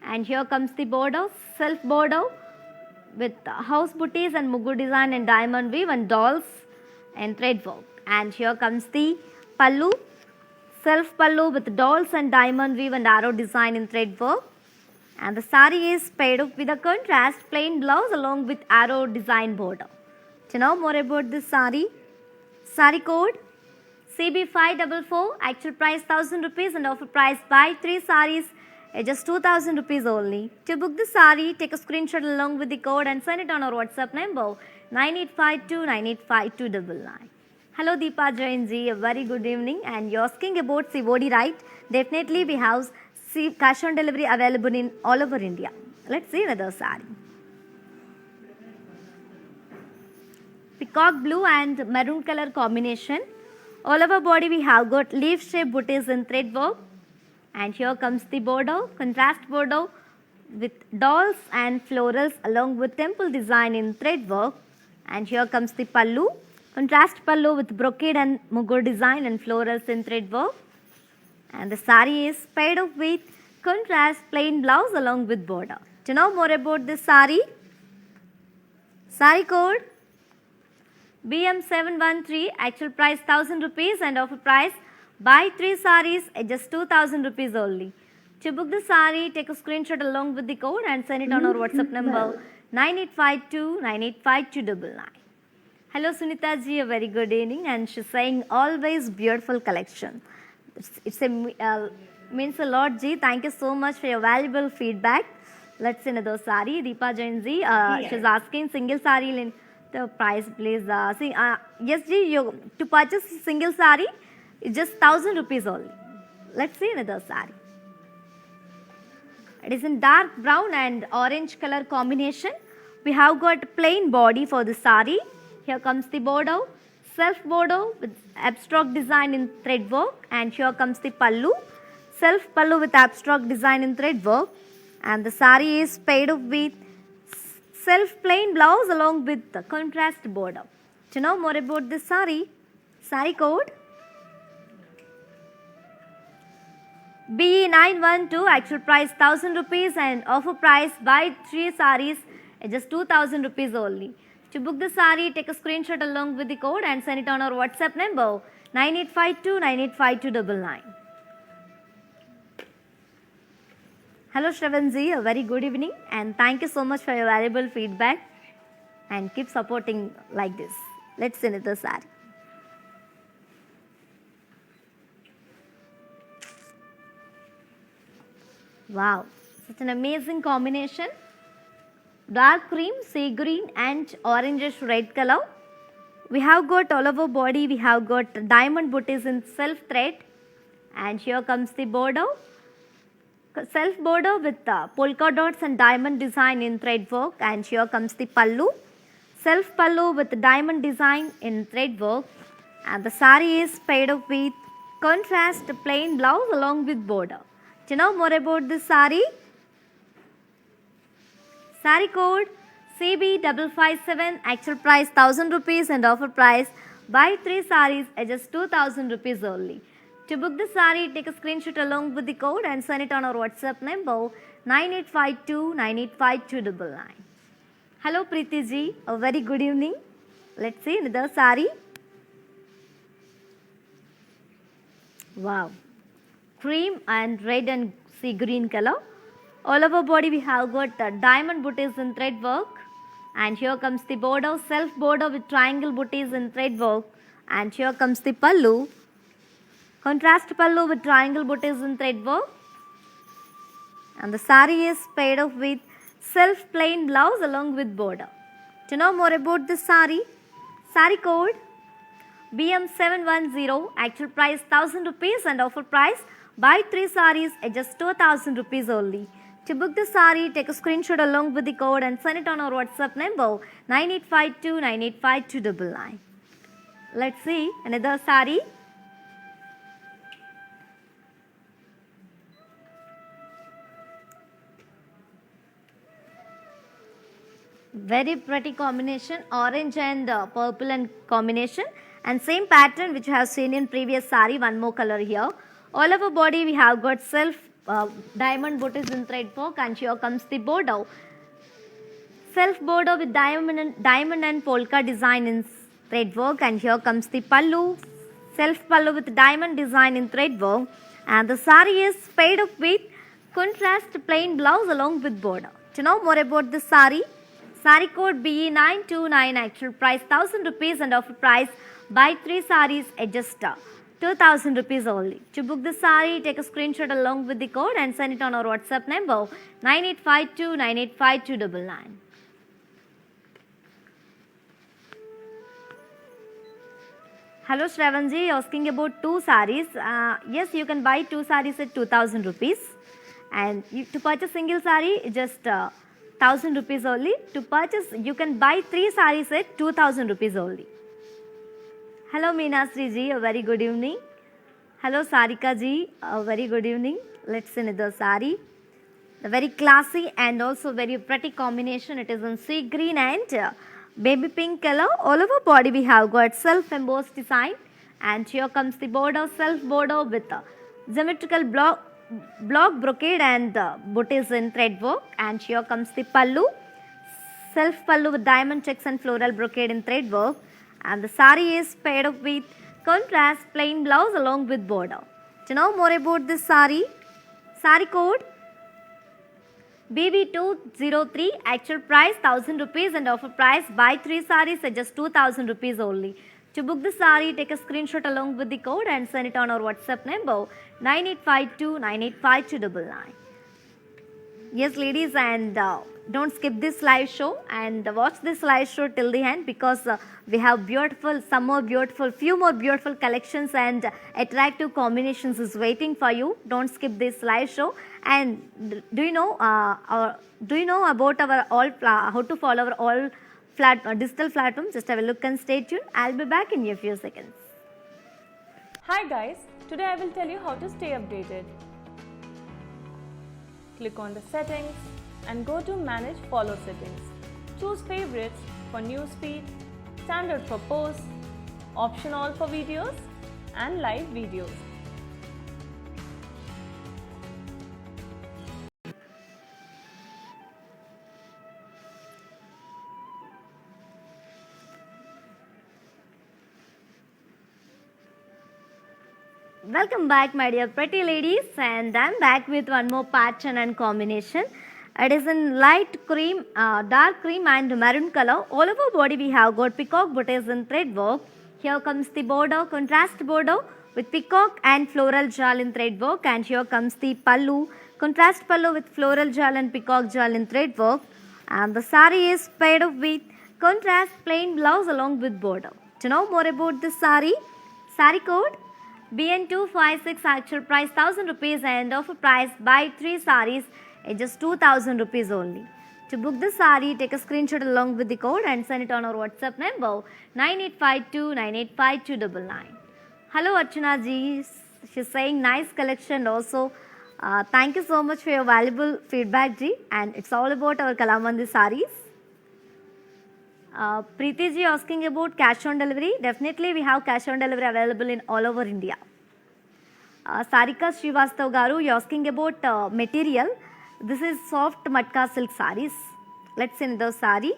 And here comes the border, self border with house booties and mugu design and diamond weave and dolls and thread work. And here comes the pallu, self pallu with dolls and diamond weave and arrow design in thread work. And the sari is paired up with a contrast plain blouse along with arrow design border. To know more about this sari, sari code CB544, actual price 1000 rupees and offer price buy 3 saris at just 2000 rupees only. To book the sari, take a screenshot along with the code and send it on our WhatsApp number 9852985299. Hello Deepa Jain ji, a very good evening, and you're asking about COD, right? Definitely we have cash on delivery available in all over India. Let's see another sari. Peacock blue and maroon color combination. All over body we have got leaf shaped booties in thread work. And here comes the border, contrast border with dolls and florals along with temple design in thread work. And here comes the pallu, contrast pallu with brocade and mugur design and florals in thread work. And the sari is paired up with contrast plain blouse along with border. To know more about this sari, sari code BM713, actual price 1000 rupees and offer price buy 3 saris at just 2000 rupees only. To book the sari, take a screenshot along with the code and send it on our WhatsApp number 9852985299. Hello Sunita ji, a very good evening, and she's saying always beautiful collection. It's a means a lot ji. Thank you so much for your valuable feedback. Let's see another sari. Deepa Jain ji, she's asking single sari in the price please. Yes ji, to purchase single sari, it's just 1000 rupees only. Let's see another sari. It is in dark brown and orange color combination. We have got plain body for the sari. Here comes the border, self border with abstract design in thread work. And here comes the pallu, self pallu with abstract design in thread work. And the sari is paired up with self plain blouse along with the contrast border. To know more about this sari, sari code BE912, actual price 1000 rupees and offer price buy 3 saris at just 2000 rupees only. To book the sari, take a screenshot along with the code and send it on our WhatsApp number 9852985299. Hello Shravanji, a very good evening, and thank you so much for your valuable feedback and keep supporting like this. Let's see another sari. Wow, such an amazing combination. Dark cream, sea green and orangish red color. We have got all over body, we have got diamond booties in self thread, and here comes the border. Self border with polka dots and diamond design in thread work, and here comes the pallu. Self pallu with diamond design in thread work, and the sari is paired up with contrast plain blouse along with border. Do you know more about this sari? Sari code CB557, actual price 1000 rupees and offer price Buy 3 sarees at just 2000 rupees only. To book the saree, take a screenshot along with the code and send it on our WhatsApp number 9852985299. Hello Preeti ji, a very good evening. Let's see another saree. Wow, cream and red and sea green color. All over body we have got diamond booties in thread work, and here comes the border, self border with triangle booties in thread work, and here comes the pallu, contrast pallu with triangle booties in thread work, and the saree is paired up with self plain blouse along with border. To know more about this saree code BM710, actual price 1000 rupees and offer price buy 3 sarees at just 2000 rupees only. To book the saree, take a screenshot along with the code and send it on our WhatsApp number 9852985299. Let's see another saree. Very pretty combination, orange and purple and combination, and same pattern which you have seen in previous saree, one more color here. All over body we have got self diamond booties in thread work, and here comes the border, self border with diamond and polka design in thread work, and here comes the pallu, self pallu with diamond design in thread work, and the saree is paired up with contrast plain blouse along with border. To know more about this saree code BE929, actual price 1000 rupees and offer price buy 3 sarees at just 2000 rupees only. To book the saree, take a screenshot along with the code and send it on our WhatsApp number 9852985299. Hello Shravanji, asking about 2 sarees. Yes, you can buy 2 sarees at 2000 rupees, and to purchase single saree just 1000 rupees only. To purchase, you can buy 3 sarees at 2000 rupees only. Hello Meenasri ji, a very good evening. Hello Sarika ji, a very good evening. Let's see another saree. The very classy and also very pretty combination. It is in sea green and baby pink color. All over body we have got self embossed design, and here comes the border, self border with geometrical block brocade and booties in thread work, and here comes the pallu, self pallu with diamond checks and floral brocade in thread work, and the saree is paired up with contrast plain blouse along with border. To know more about this saree code BB203, actual price 1000 rupees and offer price buy 3 sarees at just 2000 rupees only. To book the saree, take a screenshot along with the code and send it on our WhatsApp number 9852985299. Yes ladies, and don't skip this live show and watch this live show till the end, because we have few more beautiful collections and attractive combinations is waiting for you. Don't skip this live show. And do you know about our how to follow our all digital platform? Just have a look and stay tuned. I'll be back in a few seconds. Hi guys, today I will tell you how to stay updated. Click on the settings and go to manage follow settings. Choose favorites for newsfeed, standard for posts, option all for videos and live videos. Welcome back my dear pretty ladies, and I'm back with one more pattern and combination. It is in light cream, dark cream and maroon color. All over body we have got peacock booties in thread work. Here comes the border, contrast border with peacock and floral jal in thread work, and here comes the pallu, contrast pallu with floral jal and peacock jal in thread work, and the saree is paired up with contrast plain blouse along with border. To know more about this saree code BN256, actual price 1000 rupees and offer price buy 3 sarees at just 2000 rupees only. To book the saree, take a screenshot along with the code and send it on our WhatsApp number 9852985299. Hello Archana ji, she's saying nice collection also. Thank you so much for your valuable feedback ji, and it's all about our Kalamandir sarees. Preeti ji asking about cash on delivery. Definitely we have cash on delivery available in all over India. Sarika Srivastav garu, you asking about material. This is soft matka silk sarees. Let's see the saree.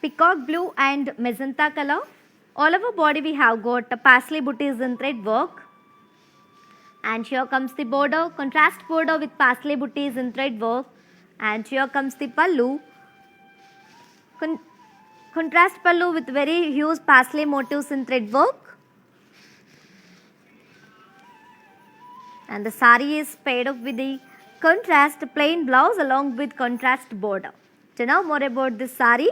Peacock blue and magenta color. All over body we have got parsley booties in thread work. And here comes the border, contrast border with parsley booties in thread work. And here comes the pallu. Contrast pallu with very huge parsley motifs in thread work. And the saree is paired up with the contrast plain blouse along with contrast border. To know more about this saree,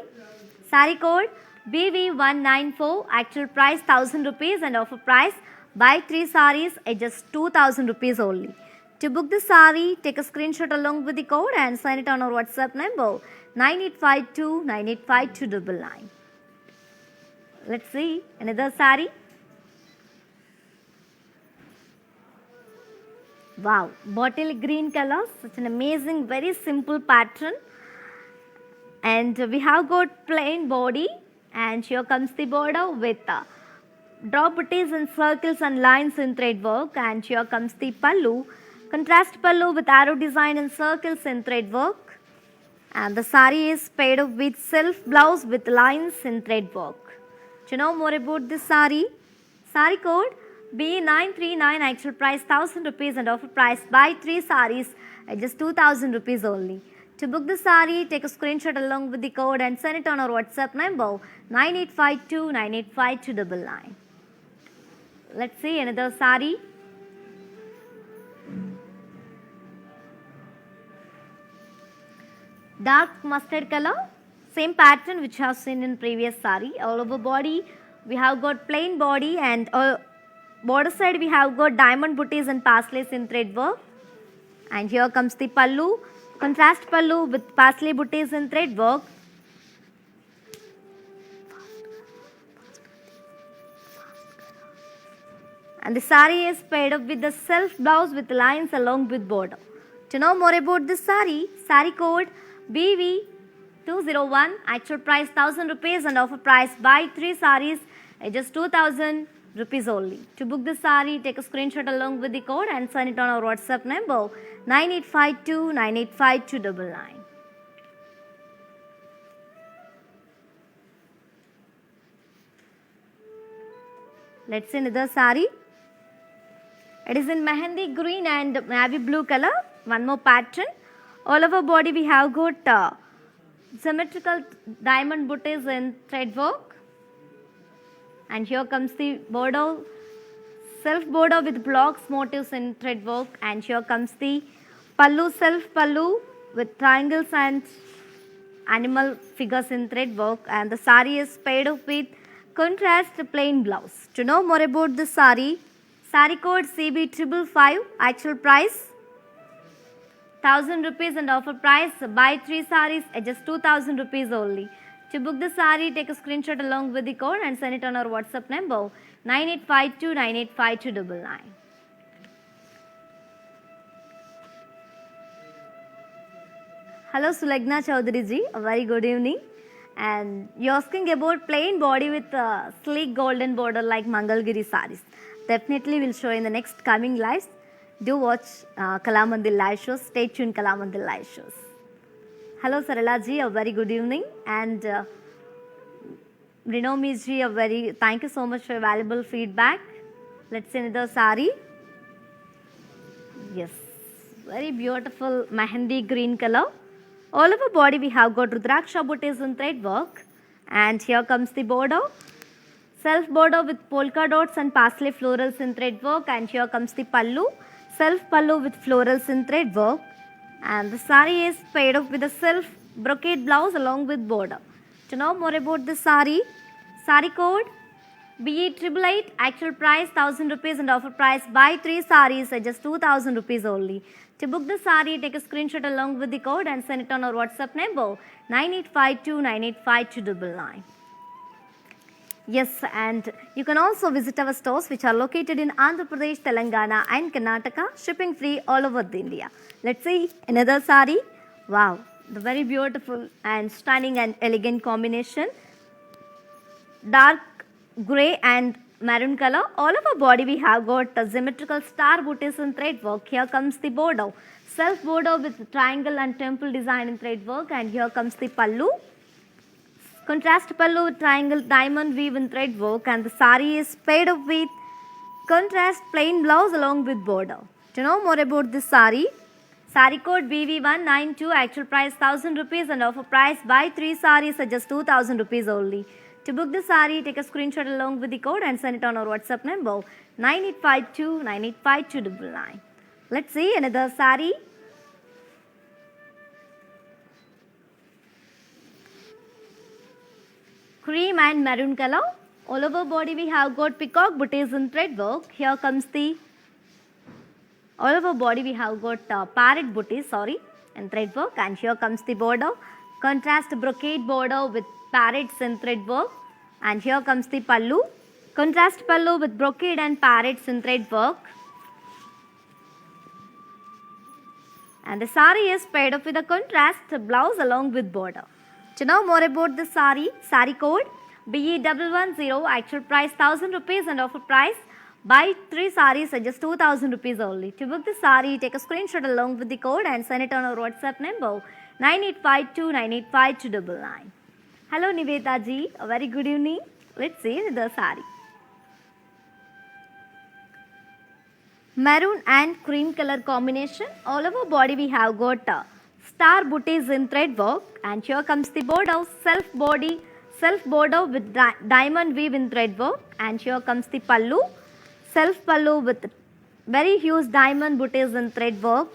saree code BV194, actual price 1000 rupees and offer price buy 3 sarees at just 2000 rupees only. To book the saree, take a screenshot along with the code and send it on our WhatsApp number 9852 985299. Let's see another saree. Wow, bottle green color, such an amazing, very simple pattern. And we have got plain body, and here comes the border with drop booties and circles and lines in thread work. And here comes the pallu, contrast pallu with arrow design and circles in thread work. And the saree is paired up with self blouse with lines in thread work. To know more about this saree, saree code B939, actual price 1000 rupees and offer price buy 3 sarees at just 2000 rupees only. To book the saree, take a screenshot along with the code and send it on our WhatsApp number 9852 985299. Let's see another saree. Dark mustard color, same pattern which I have seen in previous saree. All over body we have got plain body, and border side we have got diamond booties and pasleys in thread work. And here comes the pallu, contrast pallu with parsley booties in thread work. And the saree is paired up with the self blouse with lines along with border. To know more about this saree, saree code BV201, actual price 1000 rupees and offer price buy 3 sarees at just 2000 rupees only. To book the saree, take a screenshot along with the code and send it on our WhatsApp number 9852 985299. Let's see another saree. It is in mehendi green and navy blue color. One more pattern. All over body we have got symmetrical diamond booties in thread work. And here comes the border, self border with blocks motifs in thread work. And here comes the pallu, self pallu with triangles and animal figures in thread work. And the saree is paired up with contrast plain blouse. To know more about this saree, saree code CB555, actual price 1000 rupees and offer price buy 3 sarees at just 2000 rupees only. To book the saree, take a screenshot along with the code and send it on our WhatsApp number 9852 985299. Hello Sulagna Chaudhary ji, a very good evening. And you're asking about plain body with sleek golden border like Mangalgiri sarees. Definitely we'll show in the next coming lives. Do watch Kalamandir live shows. Stay tuned Kalamandir live shows. Hello Sarala ji, a very good evening. And Rinomi ji, thank you so much for your valuable feedback. Let's see another saree. Yes, very beautiful mehendi green color. All over body we have got Rudraksha booties in thread work. And here comes the border, self border with polka dots and parsley florals in thread work. And here comes the pallu, self pallu with florals in thread work. And the saree is paired up with a self brocade blouse along with border. To know more about this saree, saree code BE888, actual price 1000 rupees and offer price buy 3 sarees at just 2000 rupees only. To book the saree, take a screenshot along with the code and send it on our WhatsApp number 9852 985299. Yes, and you can also visit our stores which are located in Andhra Pradesh, Telangana and Karnataka, shipping free all over India. Let's see another saree. Wow, the very beautiful and stunning and elegant combination. dark grey and maroon color. All over body we have got the symmetrical star booties in thread work. Here comes the border, self border with triangle and temple design in thread work, and here comes the pallu. Contrast pallu with triangle diamond weave in thread work, and the sari is paired up with contrast plain blouse along with border. To know more about this sari, sari code BV192, actual price 1000 rupees and offer price buy 3 saris at just 2000 rupees only. To book the sari, take a screenshot along with the code and send it on our WhatsApp number 9852 985299. Let's see another sari. Cream and maroon color. All over body we have got peacock booties in thread work. Here comes the all over body we have got parrot booties, in thread work, and here comes the border, contrast brocade border with parrots in thread work, and here comes the pallu, contrast pallu with brocade and parrots in thread work, and the sari is paired up with a contrast blouse along with border. To know more about this sari, sari code BE110, actual price 1000 rupees and offer price buy 3 saris at just 2000 rupees only. To book the sari, take a screenshot along with the code and send it on our WhatsApp number 9852 985299. Hello Niveta ji, a very good evening. Let's see the sari. Maroon and cream color combination. All over body we have got star booties in thread work, and here comes the border, self border with diamond weave in thread work, and here comes the pallu, self pallu with very huge diamond booties in thread work,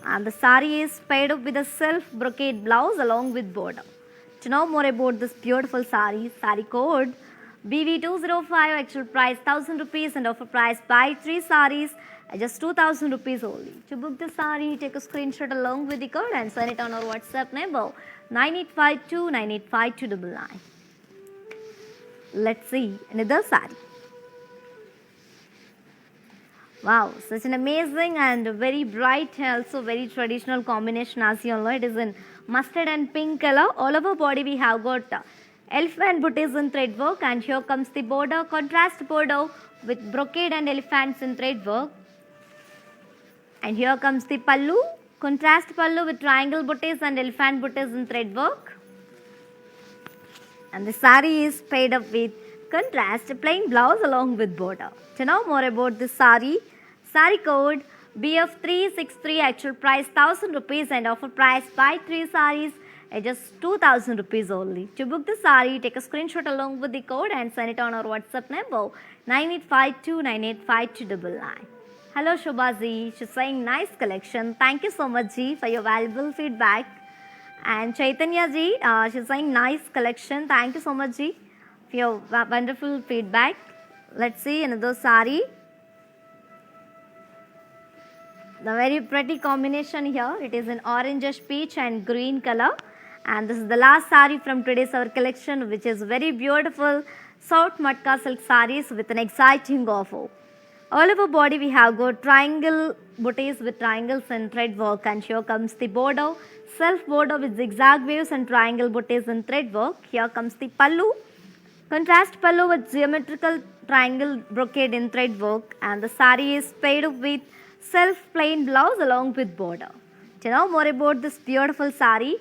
and the sari is paired up with a self brocade blouse along with border. To know more about this beautiful sari, sari code BV205, actual price 1000 rupees and offer price buy 3 saris at just 2000 rupees only. To book the sari, take a screenshot along with the code and send it on our WhatsApp number 9852 985299. Let's see another sari. Wow, such an amazing and very bright, also very traditional combination, as you all know. It is in mustard and pink color. All over body we have got elephant booties in thread work, and here comes the border, contrast border with brocade and elephants in thread work, and here comes the pallu, contrast pallu with triangle booties and elephant booties in thread work, and the sari is paired up with contrast plain blouse along with border. To know more about this sari, sari code BF363, actual price 1000 rupees and offer price buy 3 saris at just 2000 rupees only. To book the sari, take a screenshot along with the code and send it on our WhatsApp number 9852 985299. Hello Shobha ji, she's saying nice collection. Thank you so much ji for your valuable feedback. And Chaitanya ji, she's saying nice collection. Thank you so much ji for your wonderful feedback. Let's see another sari. The very pretty combination here. It is in orangish peach and green color. And this is the last sari from today's our collection, which is very beautiful soft matka silk saris with an exciting offer. All over body we have got triangle booties with triangles and thread work, and here comes the border, self border with zigzag waves and triangle booties and thread work. Here comes the pallu, contrast pallu with geometrical triangle brocade in thread work, and the sari is paired up with self plain blouse along with border. To know more about this beautiful sari,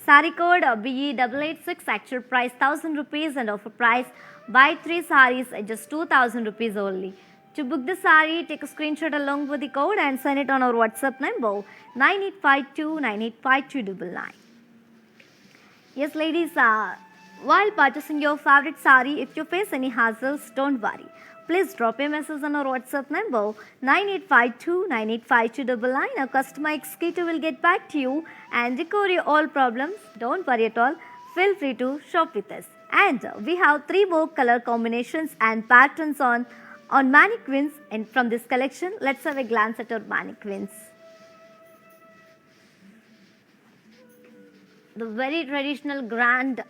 sari code BE886, actual price 1000 rupees and offer price buy 3 saris at just 2000 rupees only. To book the sari, take a screenshot along with the code and send it on our WhatsApp number 9852 985299. Yes ladies, while purchasing your favorite sari, if you face any hassles, don't worry. Please drop a message on our WhatsApp number 9852 985299. Our customer executive will get back to you and recover all problems. Don't worry at all. Feel free to shop with us. And we have 3 more color combinations and patterns on mannequins, and from this collection, let's have a glance at our mannequins. The very traditional grand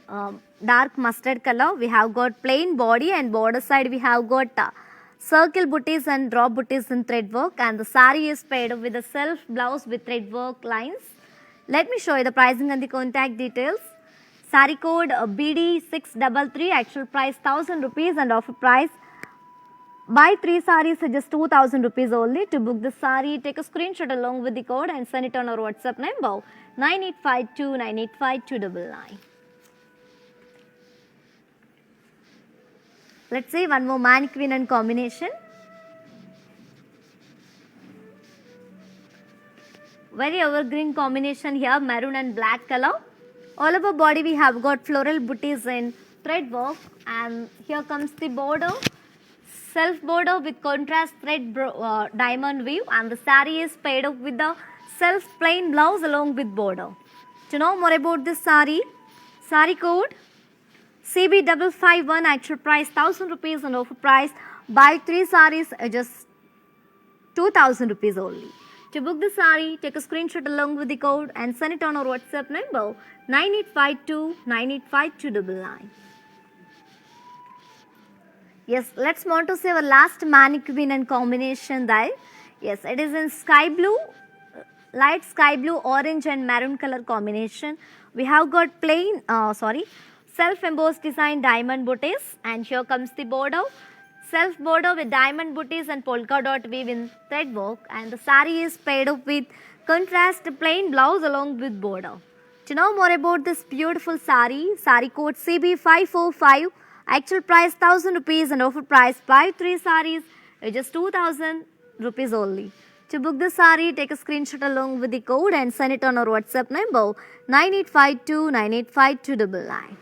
dark mustard color. We have got plain body, and border side we have got circle booties and drop booties in thread work, and the sari is paired with a self blouse with thread work lines. Let me show you the pricing and the contact details. Sari code BD633, actual price 1000 rupees and offer price buy 3 sarees at just 2000 rupees only. To book the saree, take a screenshot along with the code and send it on our WhatsApp number 9852985299. Let's see one more mannequin and combination. Very evergreen combination here, maroon and black color. All over body we have got floral booties in thread work, and here comes the border, self border with contrast thread diamond weave, and the saree is paired up with the self plain blouse along with border. To know more about this saree code CB551, actual price 1000 rupees and offer price buy 3 sarees at just 2000 rupees only. To book the saree, take a screenshot along with the code and send it on our WhatsApp number 9852985299. Yes, let's move on to see our last mannequin and combination there. Yes, it is in sky blue, light sky blue, orange and maroon color combination. We have got self-embossed design diamond booties, and here comes the border. Self border with diamond booties and polka dot weave in thread work, and the saree is paired up with contrast plain blouse along with border. To know more about this beautiful saree code CB545, actual price 1000 rupees and offer price buy 3 sarees at just 2000 rupees only. To book the saree, take a screenshot along with the code and send it on our WhatsApp number 9852985299.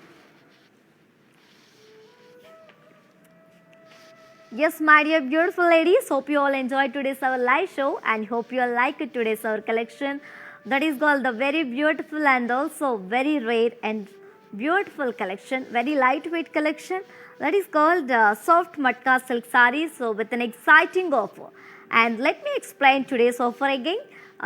Yes, my dear beautiful ladies, hope you all enjoyed today's our live show and hope you all like today's our collection that is called the very beautiful and also very rare and beautiful collection, very lightweight collection that is called soft matka silk sarees, so with an exciting offer. And let me explain today's offer again.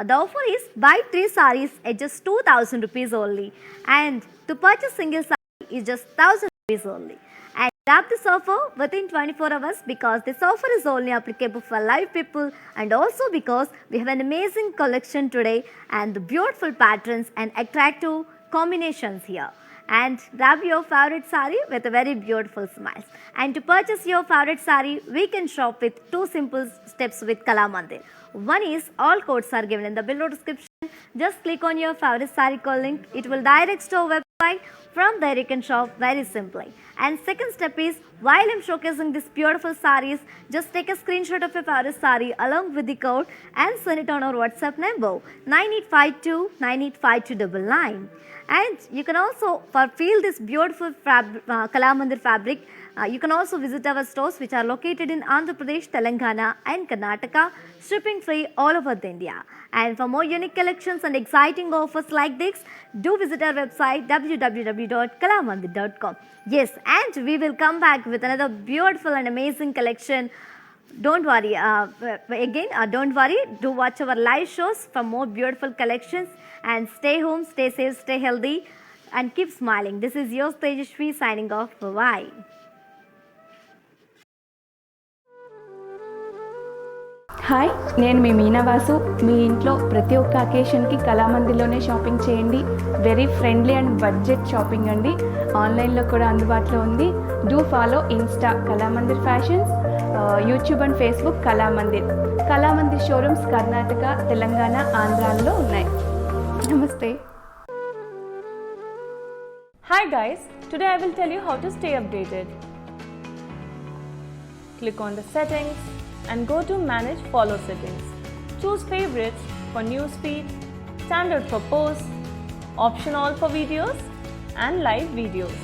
The offer is buy 3 sarees at just 2000 rupees only, and to purchase single saree is just 1000 rupees only. And grab this offer within 24 hours because this offer is only applicable for live people, and also because we have an amazing collection today and beautiful patterns and attractive combinations here. And grab your favorite saree with a very beautiful smiles. And to purchase your favorite saree, we can shop with 2 simple steps with Kalamandir. One is all codes are given in the below description. Just click on your favorite saree code link. It will direct to our website. From there you can shop very simply. And second step is, while I'm showcasing these beautiful sarees, just take a screenshot of your favorite saree along with the code and send it on our WhatsApp number 9852985299. And you can also, feel this beautiful Kalamandir fabric, you can also visit our stores which are located in Andhra Pradesh, Telangana and Karnataka, shipping free all over India. And for more unique collections and exciting offers like this, do visit our website www.kalamandir.com. Yes, and we will come back with another beautiful and amazing collection. Don't worry, don't worry, do watch our live shows for more beautiful collections, and stay home, stay safe, stay healthy and keep smiling. This is yours Tejashwi signing off. Bye. Hi, నేను మీ మీనావాసు. మీ ఇంట్లో ప్రతి ఒక్క అకేషన్కి కళామందిర్లోనే shopping చేయండి. Very friendly and budget shopping అండి. ఆన్లైన్లో కూడా అందుబాటులో ఉంది. Do follow Insta Kalamandir fashions, YouTube and Facebook Kalamandir showrooms Karnataka, Telangana, ఆంధ్రాలో ఉన్నాయి. నమస్తే. Hi guys, today I will tell you how to stay updated. Click on the settings and go to manage follow settings. Choose favorites for newsfeed, standard for posts, option all for videos and live videos.